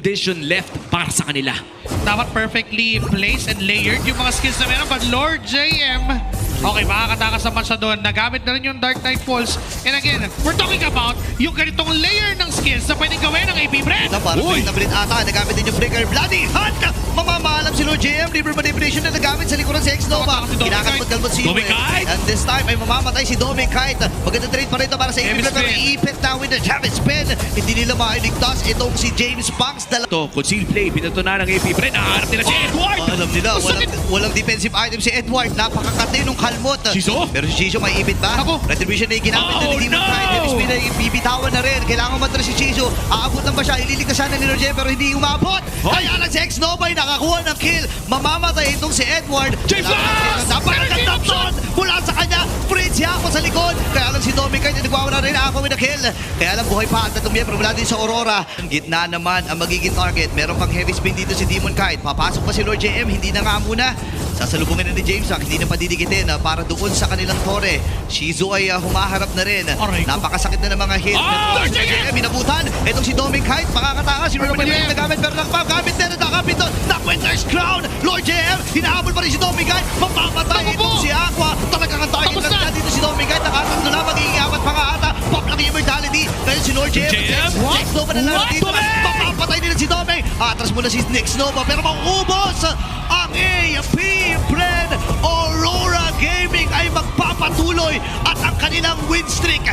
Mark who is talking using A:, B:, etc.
A: Vision left para sa kanila.
B: Dapat perfectly placed and layered yung mga skills na meron. But Lord JM, okay, makakatakas naman siya doon. Nagamit na rin yung Dark Knight Pulse. And again, we're talking about yung ganitong layer ng skills na pwedeng gawin ng AP Brand.
C: Parang pinablit ata. Nagamit din yung Breaker. Bloody Hunt! Mamamaalam si Lord JM. River Manipulation na nagamit sa likuran si X-Nova. Kinakalmot-kalmot si
A: Dominic Kite!
C: And this time ay mamamatay si Dominic Kite. Maganda trade pa rin ito para sa AP Brand. Pero iipit na with the Javis Spin. Hindi nila mailigtas itong si James Punks.
A: To conceal play, pinato na ng AP Brand. Nakaharap nila si Edward!
C: Alam nila, walang defensive item si Edward. Napakakatay nung kalmot.
A: Shizo?
C: Pero si Shizo may ibit ba?
B: Ako.
C: Retribution na yung ginamit na ni Demon Kite. Heavy Speed na yung bibitawan na rin. Kailangan matras si Shizo. Aabot lang ba siya? Ililigtasan na ni Roger pero hindi umabot. Kaya lang si X-Nova ay nakakuha ng kill. Mamamatay itong si Edward.
A: Jesus!
C: Napakagandang mula sa kanya. Fritz Yako sa likod. Kaya lang si Dominic Kite nagwawala rin ako with a kill. Kaya lang buhay pa at tatlong miyembro mula din sa Aurora. Gitna naman ang magiging target. Meron pang heavy spin dito si Demon Kite. Papasok pa si Lord JM. Hindi na nga muna. Sasalubungin na ni James Rock. Hindi na padidikitin para doon sa kanilang tore. Shizu ay humaharap na rin. Napakasakit na ng mga hit. Lord JM minabutan. Itong si Dominic Kite. Makakatakas. Si Lord JM nagamit pero nakapamit na nakapit doon. Winter's Crown. Lord JM. Hinahabol pa rin si Dominic Kite. Mamamatay itong si Aqua. Talagang ang target lang na dito si Dominic Kite. Nakatatlo na magiging apat pa nga ata. Pop lang yung immortality. Ngayon si Lord JM. Next Nova na lang dito. Mapapatay nila si Dominic. Atras muna si Next Nova. Pero mauubos ang AP Brand. Aurora Gaming ay magpapatuloy at ang kanilang win streak